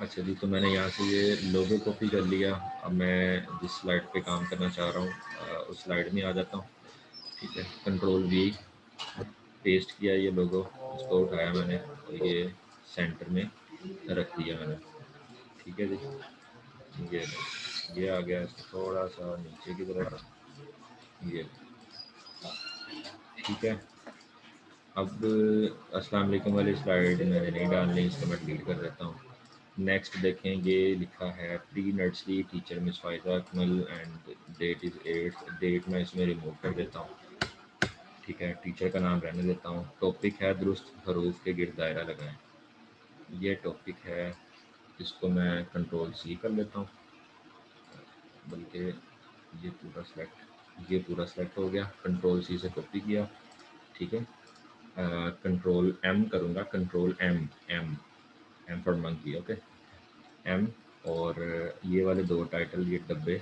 अच्छा जी, तो मैंने यहाँ से ये लोगो कॉपी कर लिया। अब मैं जिस स्लाइड पे काम करना चाह रहा हूँ उस स्लाइड में आ जाता हूँ। ठीक है, कंट्रोल वी, पेस्ट किया ये लोगो, इसको उठाया मैंने और ये सेंटर में रख दिया मैंने। ठीक है जी, ये आ गया। इसको थोड़ा सा नीचे की तरफ, ये ठीक है। अब अस्सलाम वालेकुम वाली स्लाइड मैंने नहीं डालनी, इसको मैं डिलीट कर देता हूँ। नेक्स्ट देखें, ये लिखा है pre nursery teacher miss Faiza Akmal and date is 8। Date मैं इसमें रिमूव कर देता हूँ। ठीक है, टीचर का नाम रहने देता हूँ। टॉपिक है दुरुस्त हरूफ के गिर्द दायरा लगाएं। ये टॉपिक है, इसको मैं कंट्रोल सी कर लेता हूँ, बल्कि ये पूरा सेलेक्ट हो गया। कंट्रोल सी से कॉपी किया। ठीक है, कंट्रोल एम करूँगा, control M, M M for monkey, okay, M. और ये वाले दो टाइटल, ये डब्बे,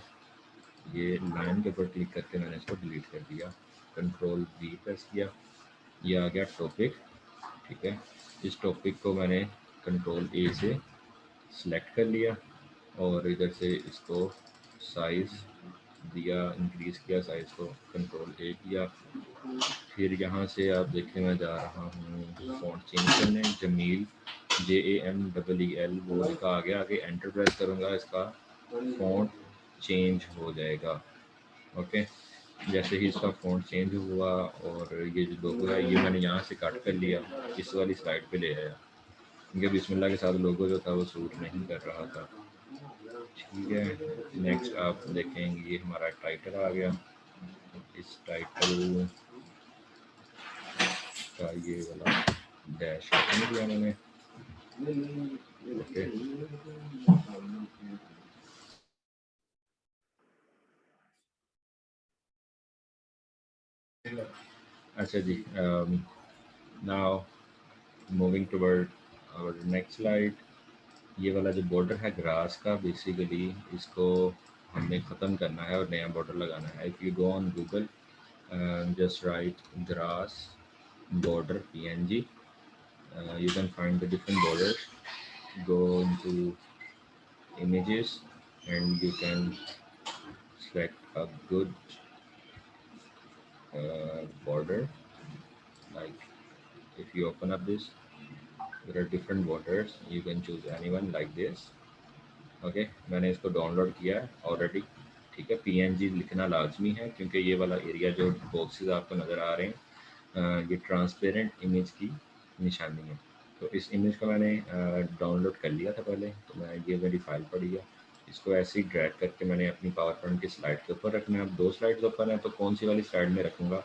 ये लाइन के ऊपर क्लिक करके मैंने इसको डिलीट कर दिया। कंट्रोल वी प्रेस किया, ये आ गया टॉपिक। ठीक है, इस टॉपिक को मैंने कंट्रोल ए से सिलेक्ट कर लिया और इधर से इसको साइज़ दिया, इंक्रीज़ किया साइज़ को, कंट्रोल ए किया। फिर यहाँ से आप देखें, मैं जा रहा हूँ फ़ॉन्ट चेंज करने, जमील, JAMEEL, वो लिखा आ गया। आगे एंटर प्रेस करूँगा, इसका फ़ॉन्ट चेंज हो जाएगा। ओके, जैसे ही इसका फ़ॉन्ट चेंज हुआ और ये जो लोगो है ये मैंने यहाँ से कट कर लिया, इस वाली स्लाइड पे ले आया, क्योंकि बिस्मिल्लाह के साथ लोगो जो था वो सूट नहीं कर रहा था। ठीक है, नेक्स्ट आप देखेंगे ये हमारा टाइटल आ गया। इस टाइटल का ये वाला डैश कर दिया मैंने। ओके, अच्छा जी, now moving toward our next slide. ये वाला जो बॉर्डर है ग्रास का, बेसिकली इसको हमने ख़त्म करना है और नया बॉर्डर लगाना है। If you go on Google, just write grass border png, you can find the different borders. Go into images and you can select a good border. Like if you open up this, there are different borders, you can choose anyone like this. Okay, मैंने इसको download किया है already. ठीक है, PNG लिखना लाजमी है, क्योंकि ये वाला एरिया जो बॉक्सेस आपको नज़र आ रहे हैं ये ट्रांसपेरेंट इमेज की निशानी है। तो इस इमेज को मैंने डाउनलोड कर लिया था पहले, तो मैं, ये मेरी फाइल पड़ी है। इसको ऐसे ही ड्रैग करके मैंने अपनी पावर पॉइंट की स्लाइड के ऊपर रखना है। अब दो स्लाइड्स ओपन है, तो कौन सी वाली स्लाइड में रखूँगा?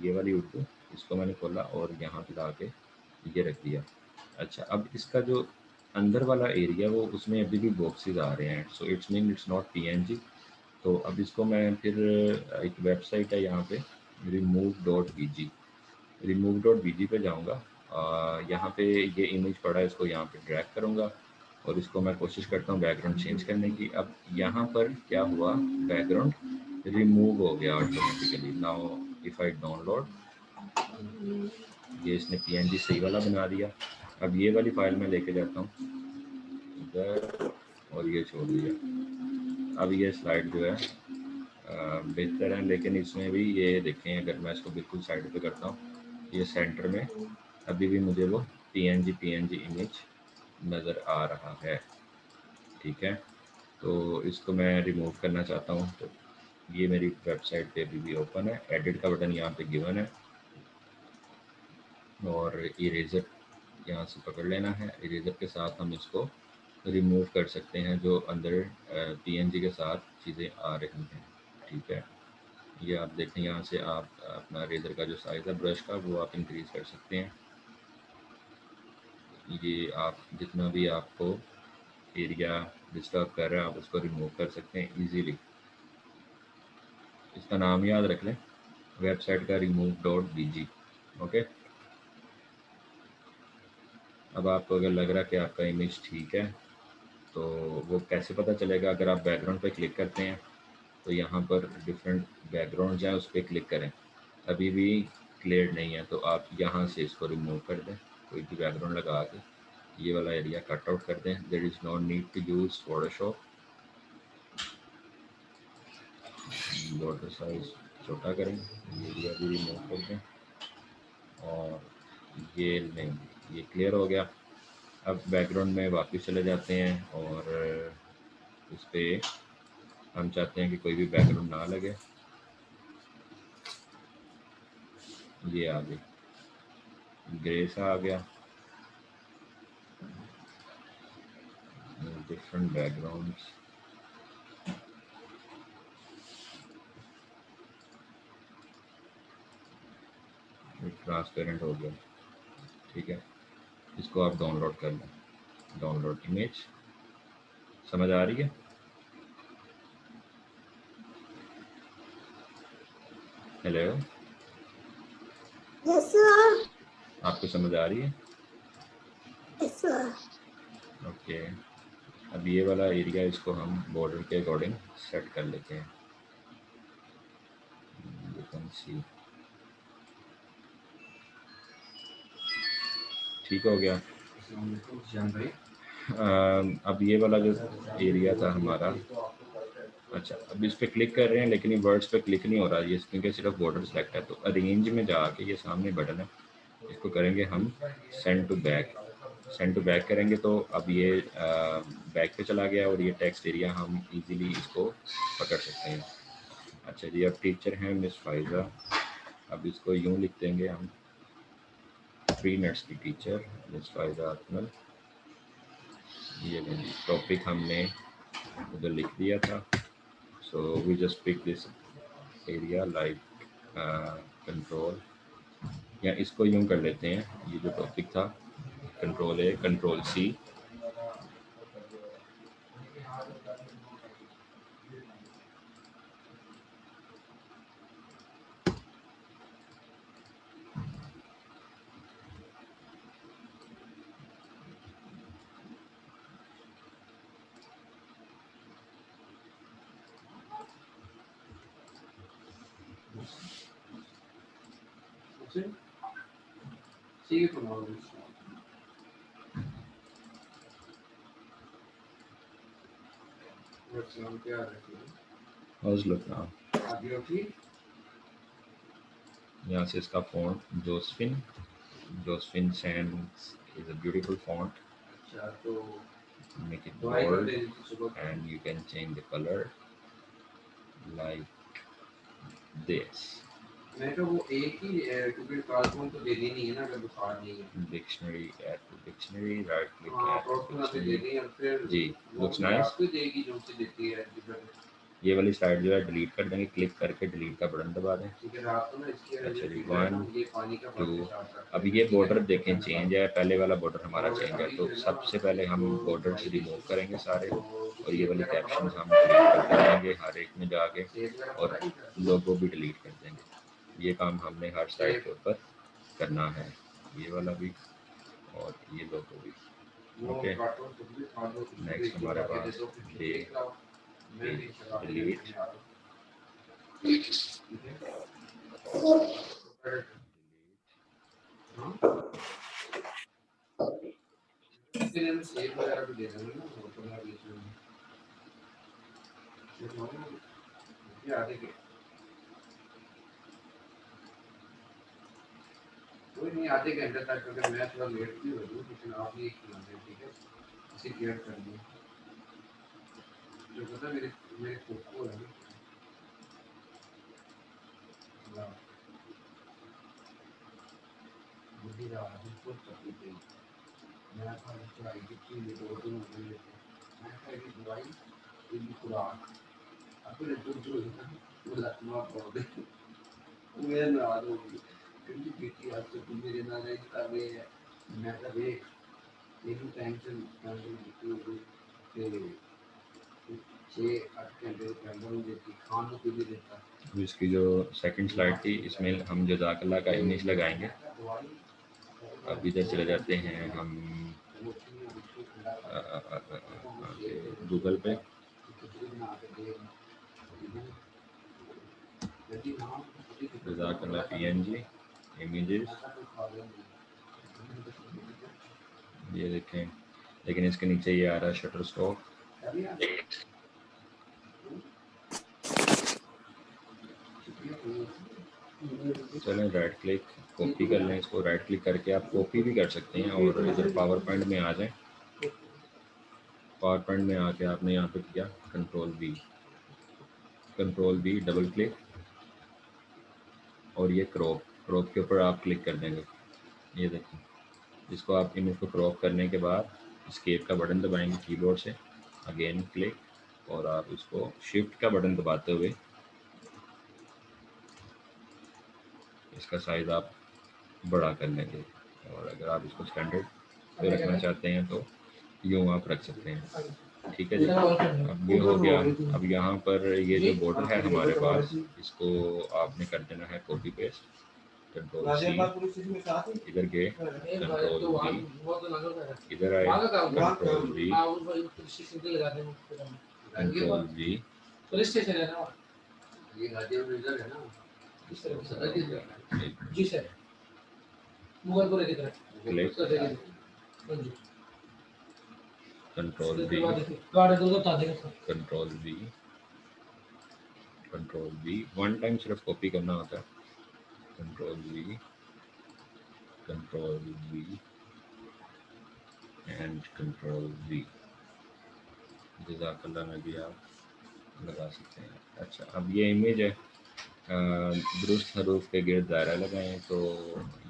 ये वाली उर्दू, इसको मैंने खोला और यहाँ पे ला के ये रख दिया। अच्छा, अब इसका जो अंदर वाला एरिया, वो उसमें अभी भी बॉक्सेस आ रहे हैं, so it's mean it's not PNG। तो अब इसको मैं फिर, एक वेबसाइट है यहाँ पे, remove.bg, remove.bg पे जाऊँगा। यहाँ पे ये इमेज पड़ा है, इसको यहाँ पे ड्रैग करूँगा और इसको मैं कोशिश करता हूँ बैकग्राउंड चेंज करने की। अब यहाँ पर क्या हुआ, बैकग्राउंड रिमूव हो गया automatically. Now if I download, ये इसने PNG सही वाला बना दिया। अब ये वाली फाइल मैं लेके जाता हूँ इधर और ये छोड़ दिया। अब ये स्लाइड जो है बेहतर है, लेकिन इसमें भी ये देखें, अगर मैं इसको बिल्कुल साइड पे करता हूँ, ये सेंटर में अभी भी मुझे वो PNG इमेज नज़र आ रहा है। ठीक है, तो इसको मैं रिमूव करना चाहता हूँ, तो ये मेरी वेबसाइट पे अभी भी ओपन है। एडिट का बटन यहाँ पे गिवन है और इरेज़र यहाँ से पकड़ लेना है। इरेज़र के साथ हम इसको रिमूव कर सकते हैं, जो अंदर PNG के साथ चीज़ें आ रही हैं। ठीक है, ये आप देखें, यहाँ से आप अपना इरेज़र का जो साइज़ है ब्रश का, वो आप इंक्रीज़ कर सकते हैं। ये आप जितना भी आपको एरिया डिस्टर्ब कर रहा है, आप उसको रिमूव कर सकते हैं ईजीली। इसका नाम याद रख लें, वेबसाइट का remove.bg। ओके, अब आपको अगर लग रहा है कि आपका इमेज ठीक है, तो वो कैसे पता चलेगा? अगर आप बैकग्राउंड पे क्लिक करते हैं तो यहाँ पर डिफरेंट बैकग्राउंड हैं, उस पर क्लिक करें। अभी भी क्लियर नहीं है, तो आप यहाँ से इसको रिमूव कर दें, कोई भी बैकग्राउंड लगा के। ये वाला एरिया कट आउट कर दें। There is no need to use Photoshop. Border size छोटा करें, ये एरिया भी रिमूव कर दें और ये नहीं, ये क्लियर हो गया। अब बैकग्राउंड में वापस चले जाते हैं और इस पर हम चाहते हैं कि कोई भी बैकग्राउंड ना लगे। ये आ गई, ग्रे सा आ गया, डिफरेंट बैकग्राउंड्स। ट्रांसपेरेंट हो गया, ठीक है। इसको आप डाउनलोड कर लें, डाउनलोड इमेज। समझ आ रही है? Hello, yes sir. आपको समझ आ रही है? Yes sir. ओके, अब ये वाला एरिया इसको हम बॉर्डर के अकॉर्डिंग सेट कर लेते हैं। यू कैन सी, ठीक हो गया। अब ये वाला जो एरिया था हमारा, अच्छा अब इस पर क्लिक कर रहे हैं लेकिन ये वर्ड्स पे क्लिक नहीं हो रहा, ये क्योंकि सिर्फ बॉर्डर सेलेक्ट है। तो अरेंज में जाके ये सामने बटन है, इसको करेंगे हम send to back. Send to back करेंगे तो अब ये बैक पे चला गया और ये टेक्स्ट एरिया हम इजीली इसको पकड़ सकते हैं। अच्छा जी, अब टीचर हैं मिस फाइजा, अब इसको यूँ लिख देंगे हम, pre nursery teacher miss Faiza Akmal. ये टॉपिक हमने उधर लिख दिया था। So we just pick this area like control, या इसको यूँ कर लेते हैं, ये जो टॉपिक था कंट्रोल ए कंट्रोल सी, हौज लुक नाउ। यहाँ से इसका font Josephine, Josephine Sands is a beautiful font. Make it bold and you can change the color like this. Dictionary, add to dictionary, right click, add to dictionary. जी, looks nice. ये वाली slide जो है delete कर देंगे, click करके delete का button दबा दें। अच्छा जी, 1 2, अब ये बॉर्डर देखें चेंज है, पहले वाला बॉर्डर हमारा चेंज है। तो सबसे पहले हम बॉर्डर से रिमूव करेंगे सारे और ये वाले कैप्शन हम डिलीट करते जाएंगे हर एक में जाके, और लोगो भी डिलीट कर देंगे। ये काम हमने हर स्लाइड के ऊपर करना है, ये वाला भी और ये लोगो भी। ओके, नेक्स्ट हमारे पास डे डिलीट, कोई नहीं, आधे घंटे तक, क्योंकि मैं थोड़ा लेट भी हो जाऊँ, लेकिन आप ये खिलाते, ठीक है, इसे केयर कर लो। जो पता मेरे मेरे कोको है ना, बुद्धि रहा है बिल्कुल चपी गई। मैं था चढ़ाई की ये 2 दिन हो गए, मैं था ये दवाई, ये खुराक, अपने दूर वो लखनऊ पड़ गई, मैं नाराज हो गई क्योंकि बेटी आज तो मेरे ना नहीं कर रहे हैं। मैं था देख तेरी टेंशन टेंशन बिल्कुल हो गई, फिर 6-8 घंटे कैमरा नहीं देती, खाना भी नहीं देता। इसकी जो सेकंड स्लाइड थी इसमें हम जज़ाकल्लाह का इमेज लगाएंगे। अब इधर चले जाते हैं हम गूगल पे, जज़ाकल्लाह PNG इमेजेस, ये देखें, लेकिन इसके नीचे ये आ रहा है शटर स्टॉक। चलें राइट क्लिक, कॉपी कर लें इसको, राइट क्लिक करके आप कॉपी भी कर सकते हैं और इधर पावर पॉइंट में आ जाएं। पावर पॉइंट में आके आपने यहाँ पे किया कंट्रोल वी, डबल क्लिक और ये क्रॉप के ऊपर आप क्लिक कर देंगे। ये देखिए, इसको आप इमेज को क्रॉप करने के बाद एस्केप का बटन दबाएंगे कीबोर्ड से, अगेन क्लिक, और आप इसको शिफ्ट का बटन दबाते हुए इसका साइज़ आप बड़ा कर लेंगे। और अगर आप इसको स्टैंडर्ड पे रखना चाहते हैं तो यूँ आप रख सकते हैं। ठीक है जी, अब ये हो गया। अब यहाँ पर ये जो बॉर्डर है हमारे पास, इसको आपने कर देना है कॉपी पेस्ट, कंट्रोल सी, इधर गए कंट्रोल वी, इधर आए control V, control we, police station है ना ये गाजीपुर इधर है ना जी सर, मुगलपुर की तरफ click, control V, control V, one time सिर्फ कॉपी करना होता है, control V and control V, जज़ाकल्लाह में भी आप लगा सकते हैं। अच्छा, अब ये इमेज है, दुरुस्त हरूफ के गिर्द दायरा लगाएं, तो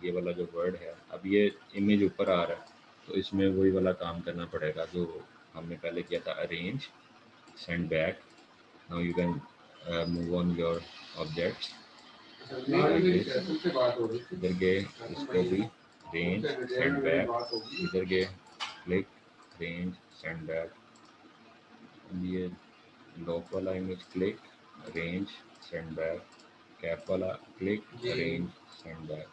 ये वाला जो वर्ड है, अब ये इमेज ऊपर आ रहा है तो इसमें वही वाला काम करना पड़ेगा जो हमने पहले किया था, arrange, send back, now you can move on your objects, इधर गए इसको भी रेंज सेंड बैक, इधर गए क्लिक रेंज सेंड बैक, ये लॉक वाला image click range send back, cap वाला click range send back,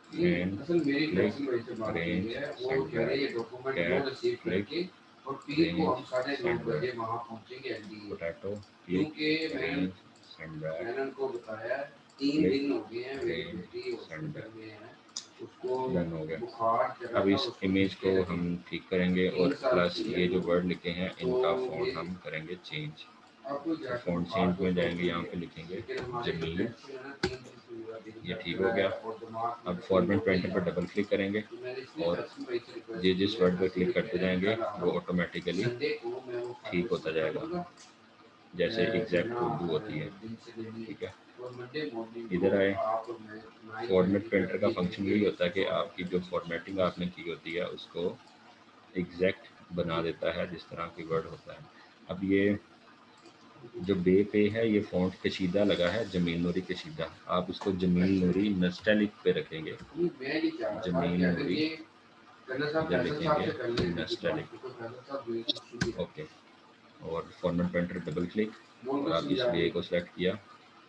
and click range send back, cap click range send back, potato click range send back, click range send back, done हो गया। अब इस image को हम ठीक करेंगे और प्लस ये जो वर्ड लिखे हैं इनका फ़ॉन्ट हम करेंगे चेंज। तो फ़ॉन्ट चेंज में जाएंगे, यहाँ पे लिखेंगे जमील, ये ठीक हो गया। अब फॉर्मेट पेंटर पर डबल क्लिक करेंगे और ये जिस वर्ड पर क्लिक करते जाएंगे वो ऑटोमेटिकली ठीक होता जाएगा, जैसे एग्जैक्ट उर्दू होती है। ठीक है, इधर आए, फॉर्मेट पेंटर का फंक्शन यही होता है कि आपकी जो फॉर्मेटिंग आपने की होती है उसको एग्जैक्ट बना देता है जिस तरह की वर्ड होता है। अब ये जो बे पे है ये फ़ॉन्ट कशीदा लगा है, जमील नूरी कशीदा, आप इसको जमील नूरी नस्टैलिक पे रखेंगे, जमील नूरी इधर लिखेंगे नस्टैलिक, ओके। और फॉर्मेट पेंटर डबल क्लिक और आप इस बे को सेलेक्ट किया,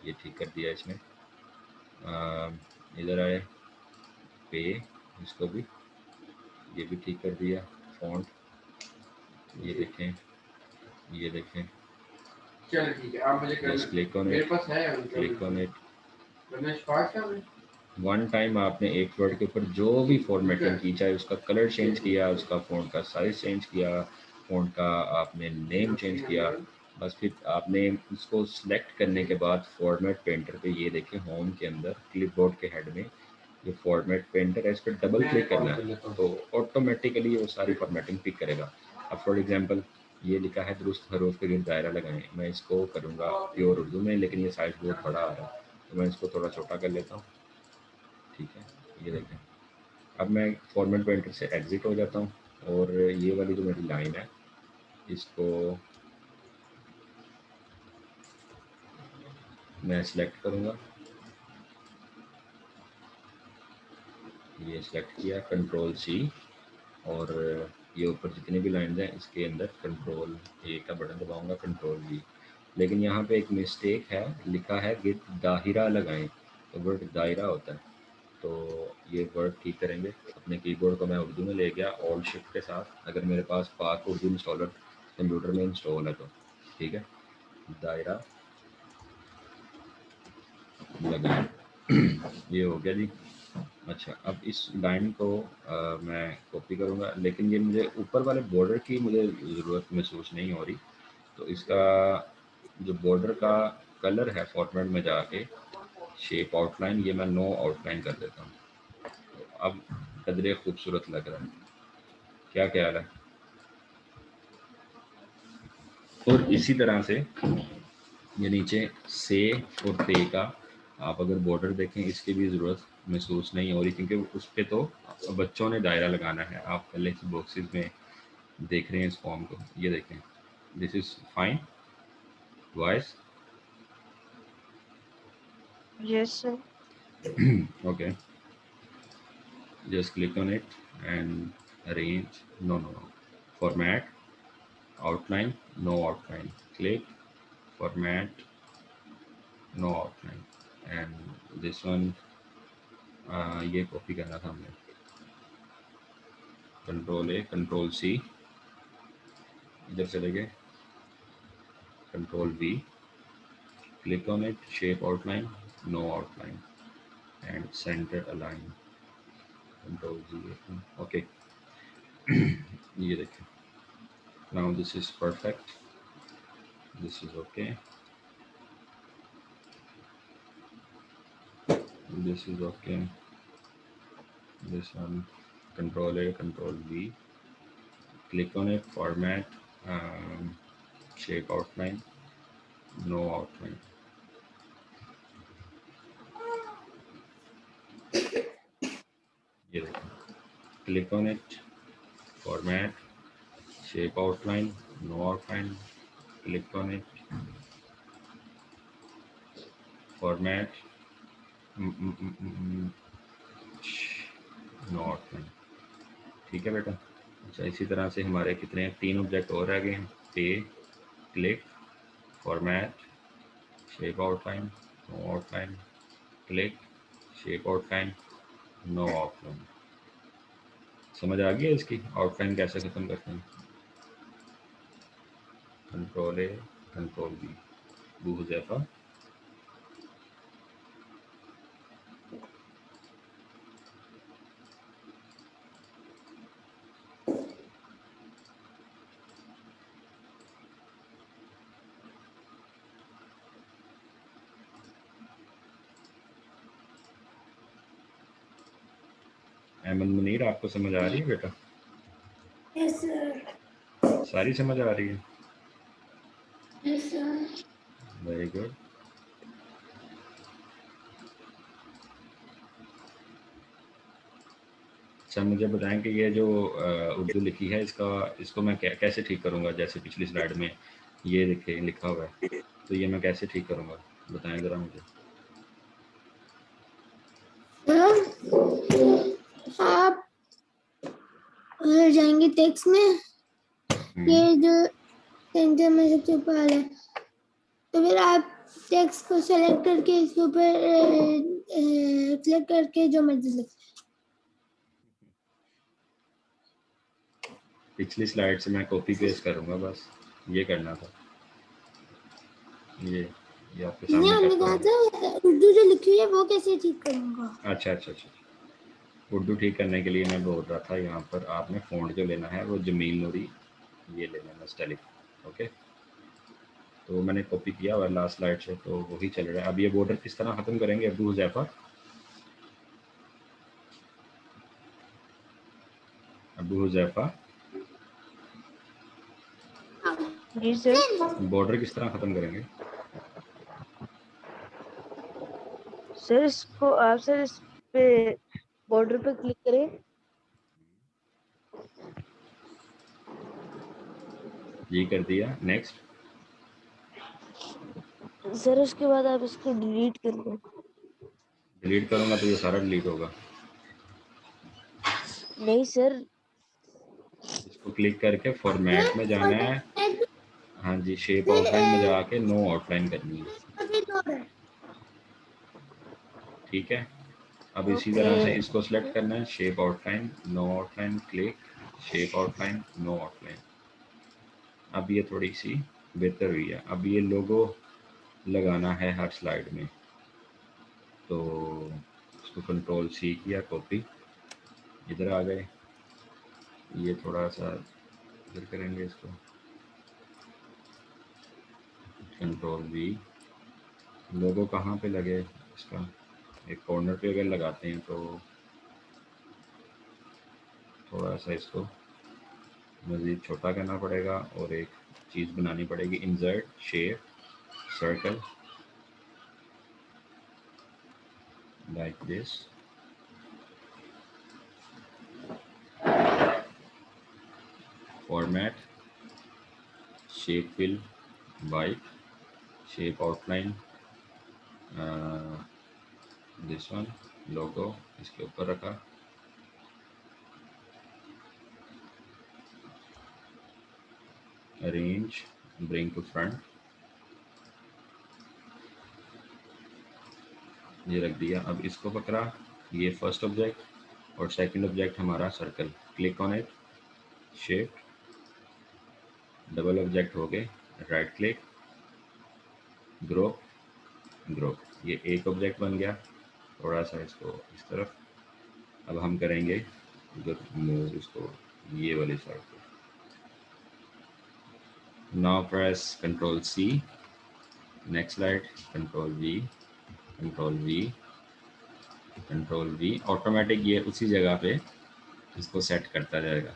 ये ठीक कर दिया इसने। इधर आए पे, इसको भी ये भी ठीक कर दिया, फॉन्ट ये देखें, ये देखें, चलो ठीक है। आप मुझे click on it, click on it, one time आपने एक वर्ड के ऊपर जो भी फॉर्मेटिंग की, चाहे उसका कलर चेंज किया, उसका फ़ॉन्ट का साइज़ चेंज किया, फ़ॉन्ट का आपने नेम चेंज किया, बस फिर आपने इसको सिलेक्ट करने के बाद फॉर्मेट पेंटर पे ये देखें होम के अंदर क्लिपबोर्ड के हेड में ये फॉर्मेट पेंटर है, इस पर डबल क्लिक करना है तो ऑटोमेटिकली वो सारी फॉर्मेटिंग पिक करेगा। अब फॉर एग्जांपल ये लिखा है दुरुस्त हरूफ के गिर्द दायरा लगाएं, मैं इसको करूँगा प्योर उर्दू में, लेकिन ये साइज़ बहुत बड़ा आ रहा है तो मैं इसको थोड़ा छोटा कर लेता हूँ। ठीक है, ये देखें, अब मैं फॉर्मेट पेंटर से एग्ज़िट हो जाता हूँ और ये वाली जो मेरी लाइन है इसको मैं सिलेक्ट करूँगा, ये सिलेक्ट किया, कंट्रोल सी, और ये ऊपर जितनी भी लाइन्स हैं इसके अंदर कंट्रोल ए का बटन दबाऊंगा, कंट्रोल वी। लेकिन यहाँ पे एक मिस्टेक है, लिखा है गिर्द दाहिरा लगाएं, तो वर्ड दायरा होता है, तो ये वर्ड ठीक करेंगे। अपने कीबोर्ड को मैं उर्दू में ले गया ऑल्ट शिफ्ट के साथ, अगर मेरे पास पाक उर्दू इंस्टॉलर कंप्यूटर में इंस्टॉल है तो ठीक है, दायरा लगाएं ये हो गया जी। अच्छा, अब इस लाइन को मैं कॉपी करूँगा, लेकिन ये मुझे ऊपर वाले बॉर्डर की मुझे ज़रूरत महसूस नहीं हो रही। तो इसका जो बॉर्डर का कलर है फॉर्मेट में जाके शेप आउटलाइन, ये मैं नो आउटलाइन कर देता हूँ। तो अब कदरे खूबसूरत लग रहा है, क्या ख्याल है? और इसी तरह से ये नीचे से और ते का आप अगर बॉर्डर देखें, इसकी भी ज़रूरत महसूस नहीं हो रही, क्योंकि उस पर तो बच्चों ने दायरा लगाना है। आप पहले इस बॉक्सेस में देख रहे हैं इस फॉर्म को, ये देखें, this is fine voice. Yes, sir. Okay, just click on it and arrange, no, format, outline, no outline, click format, no outline, and this one ये कॉपी करना था हमने, कंट्रोल ए कंट्रोल सी, इधर चले गए, control we, click on it, shape outline, no outline, and center align, control G, okay, ये देखें, now this is perfect, this is okay, this is okay, this one, control A, control V, click on it, format, shape outline, no outline, ये देखें, click on it, format, shape outline, no outline, click on it, format, no outline, ठीक है बेटा। अच्छा, इसी तरह से हमारे कितने 3 ऑब्जेक्ट और रह गए हैं, पे, click, format, shape outline, no outline, click, shape outline, no outline. समझ आ गया इसकी आउटलाइन कैसे ख़त्म करते हैं? कंट्रोल ए कंट्रोल बी, बू हुज़ैफ़ा, अहमद मुनीर, आपको समझ आ रही है बेटा? Yes, sir. सारी समझ आ रही है? Yes, sir. Very good. अच्छा, मुझे बताएं कि ये जो उर्दू लिखी है, इसको मैं कैसे ठीक करूँगा? जैसे पिछली स्लाइड में ये लिखा हुआ है, तो ये मैं कैसे ठीक करूँगा, बताएं ज़रा मुझे। आप उधर जाएंगे टेक्स्ट में, ये जो सेंटर में सबसे ऊपर है, तो फिर आप टेक्स्ट को सेलेक्ट करके इसके ऊपर क्लिक करके जो मर्जी लिख। पिछली स्लाइड से मैं कॉपी पेस्ट करूँगा, बस ये करना था। ये आपके सामने हमने करता कहा हूँ। था उर्दू जो लिखी है वो कैसे ठीक करूँगा। अच्छा, उर्दू ठीक करने के लिए मैं बोल रहा था, यहाँ पर आपने फ़ॉन्ट जो लेना है वो जमील नूरी ये लेना है, स्टाइलिक। ओके, तो मैंने कॉपी किया हुआ लास्ट स्लाइड से, तो वही चल रहा है। अब ये बॉर्डर किस तरह ख़त्म करेंगे अब्दू हुज़ैफ़ा? अबू हुज़ैफ़ा, जी सर। बॉर्डर किस तरह ख़त्म करेंगे? सर इसको आप सर इस पे बॉर्डर पे क्लिक करें। जी कर दिया, नेक्स्ट। सर उसके बाद आप इसको डिलीट कर दो। डिलीट करूँगा तो ये सारा डिलीट होगा। नहीं सर, इसको क्लिक करके फॉर्मेट में जाना है। हाँ जी, शेप आउटलाइन में जाके नो आउटलाइन करनी है, ठीक है। अब इसी तरह से इसको सिलेक्ट करना है, shape outline, no outline, click, shape outline, no outline. अब ये थोड़ी सी बेहतर हुई है। अब ये लोगो लगाना है हर स्लाइड में, तो इसको कंट्रोल सी किया, कॉपी, इधर आ गए, ये थोड़ा सा इधर करेंगे इसको, कंट्रोल वी, लोगो कहाँ पे लगे इसका, एक कॉर्नर पे अगर लगाते हैं तो थोड़ा सा इसको मज़ीद छोटा करना पड़ेगा और एक चीज़ बनानी पड़ेगी, insert shape circle like this, format shape fill white, shape outline this one, logo इसके ऊपर रखा, अरेंज ब्रिंग टू फ्रंट, ये रख दिया। अब इसको पकड़ा, ये फर्स्ट ऑब्जेक्ट और सेकंड ऑब्जेक्ट हमारा circle, click on it, shape, double object हो गए, राइट क्लिक, ग्रुप, ग्रुप, ये एक ऑब्जेक्ट बन गया, थोड़ा सा इसको इस तरफ। अब हम करेंगे मूव इसको ये वाली साइड पे। Now press control C, next slide, control V, control V, control V, automatic ये उसी जगह पे इसको सेट करता जाएगा।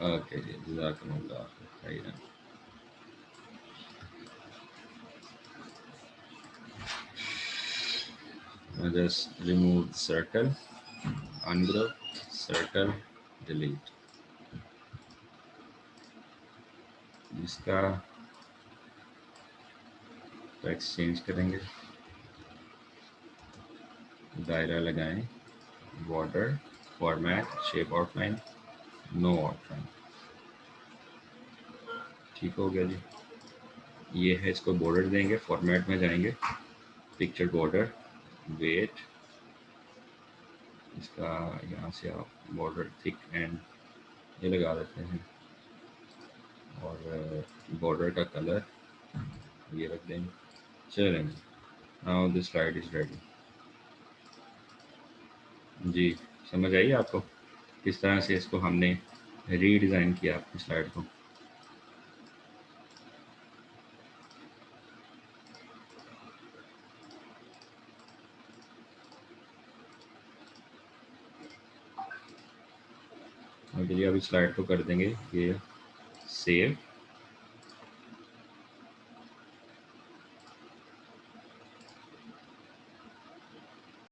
ओके जी, जज़ाकुमुल्लाह खैरन। Now just remove the circle, ungroup, circle, delete. इसका टेक्स्ट चेंज करेंगे, दायरा लगाएं, border, format, shape outline, no outline, ठीक हो गया जी। ये है, इसको बॉर्डर देंगे, फॉर्मेट में जाएंगे, पिक्चर बॉर्डर, वेट, इसका यहाँ से आप बॉर्डर थिक एंड ये लगा देते हैं और बॉर्डर का कलर ये रख देंगे, चलेंगे। Now this slide is ready. जी, समझ आई आपको किस तरह से इसको हमने रीडिज़ाइन किया अपनी स्लाइड को। चलिए अभी स्लाइड को कर देंगे ये सेव,